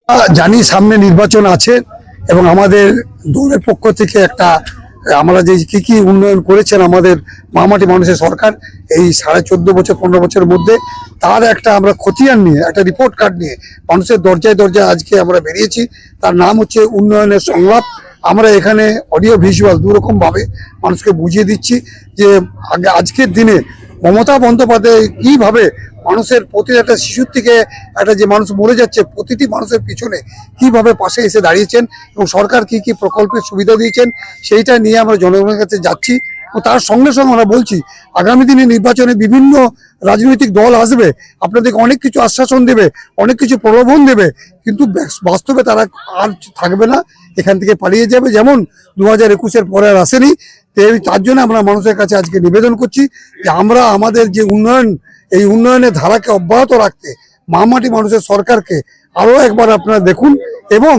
জানি সামনে নির্বাচন আছে এবং আমাদের দলের পক্ষ থেকে একটা আমরা যে কি কি উন্নয়ন করেছেন আমাদের মামাটি মানুষের সরকার এই 14.5 বছর 15 বছরের মধ্যে তার একটা আমরা খতিয়ান নিয়ে একটা রিপোর্ট কার্ড নিয়ে মানুষের দরজায় দরজায় আজকে আমরা বেরিয়েছি। তার নাম হচ্ছে উন্নয়নের সংলাপ। আমরা এখানে অডিও ভিজুয়াল দুরকম ভাবে মানুষকে বুঝিয়ে দিচ্ছি যে আজকের দিনে মমতা বন্দ্যোপাধ্যায় কিভাবে মানুষের প্রতি একটা শিশুর থেকে একটা যে মানুষ মরে যাচ্ছে প্রতিটি মানুষের পিছনে কিভাবে পাশে এসে দাঁড়িয়েছেন এবং সরকার কি কি প্রকল্পের সুবিধা দিয়েছেন সেইটা নিয়ে আমরা জনগণের কাছে যাচ্ছি। ও তার সঙ্গে সঙ্গে আমরা বলছি আগামী দিনে নির্বাচনে বিভিন্ন রাজনৈতিক দল আসবে, আপনাদেরকে অনেক কিছু আশ্বাসন দেবে, অনেক কিছু প্রলোভন দেবে, কিন্তু বাস্তবে তারা আর থাকবে না, এখান থেকে পালিয়ে যাবে। যেমন 2021-এর পরে আর আসেনি। তার জন্য আমরা মানুষের কাছে আজকে নিবেদন করছি যে আমরা আমাদের যে উন্নয়ন এই উন্নয়নের ধারাকে অব্যাহত রাখতে মামাটি মানুষের সরকারকে আরো একবার আপনারা দেখুন এবং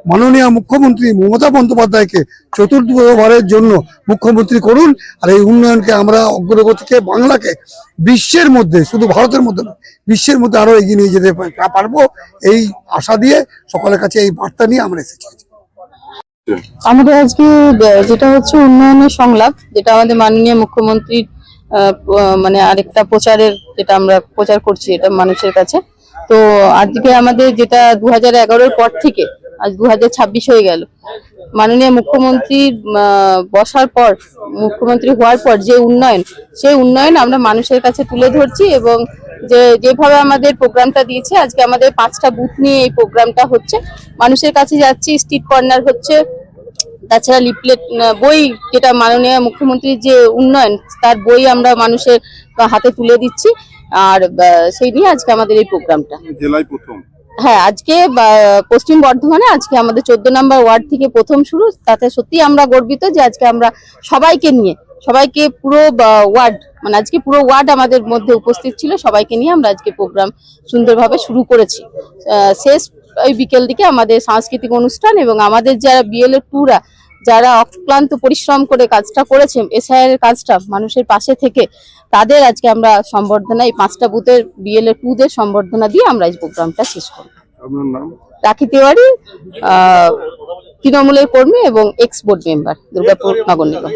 মাননীয় মুখ্যমন্ত্রী মমতা বন্দ্যোপাধ্যায়কে চতুর্থবারের জন্য মুখ্যমন্ত্রী করুন। আর এই উন্নয়নকে আমরা অগ্রগতিকে বাংলাকে বিশ্বের মধ্যে, শুধু ভারতের মধ্যে নয়, বিশ্বের মধ্যে আরো এগিয়ে নিয়ে যেতে পারবো এই আশা দিয়ে সকলের কাছে এই বার্তা নিয়ে আমরা এসেছি। আমাদের আজকে যেটা হচ্ছে উন্নয়নের সংলাপ, যেটা আমাদের মাননীয় মুখ্যমন্ত্রীর মানে আরেকটা প্রচারের, যেটা আমরা প্রচার করছি এটা মানুষের কাছে। তো আজকে আমাদের যেটা 2011-এর পর থেকে আজ 2026 হয়ে গেল, মাননীয় মুখ্যমন্ত্রীর বসার পর, মুখ্যমন্ত্রী হওয়ার পর যে উন্নয়ন, সেই উন্নয়ন আমরা মানুষের কাছে তুলে ধরছি। এবং যেভাবে আমাদের প্রোগ্রামটা দিয়েছে, আজকে আমাদের 5টা বুথ নিয়ে এই প্রোগ্রামটা হচ্ছে, মানুষের কাছে যাচ্ছি, স্ট্রিট কর্নার হচ্ছে, তাছাড়া লিফলেট, বই, যেটা মাননীয় মুখ্যমন্ত্রীর যে উন্নয়ন তার বই আমরা মানুষের হাতে তুলে দিচ্ছি। আর সেই নিয়ে আজকে আমাদের এই প্রোগ্রামটা জেলায় প্রথম। হ্যাঁ, আজকে পশ্চিম বর্ধমানে আজকে আমাদের 14 নম্বর ওয়ার্ড থেকে প্রথম শুরু। তাতে সত্যি আমরা গর্বিত যে আজকে আমরা সবাইকে নিয়ে, সবাইকে পুরো ওয়ার্ড, মানে আজকে পুরো ওয়ার্ড আমাদের মধ্যে উপস্থিত ছিল, সবাইকে নিয়ে আমরা আজকে প্রোগ্রাম সুন্দরভাবে শুরু করেছি। শেষ ওই বিকেল দিকে আমাদের সাংস্কৃতিক অনুষ্ঠান এবং আমাদের যারা বিএলএ টুরা, যারা অক্লান্ত পরিশ্রম করে কাজটা করেছে, এসআইআর এর কাজটা মানুষের পাশে থেকে, তাদের আজকে আমরা সম্বর্ধনা, এই 5টা বুথের বিএলএ টুদের সম্বর্ধনা দিয়ে আমরা এই প্রোগ্রামটা শেষ করব। আপনার নাম? রাখি তেওয়ারি, তৃণমূলের কর্মী এবং এক্স বোর্ড মেম্বার, দুর্গাপুর নগর নিগম।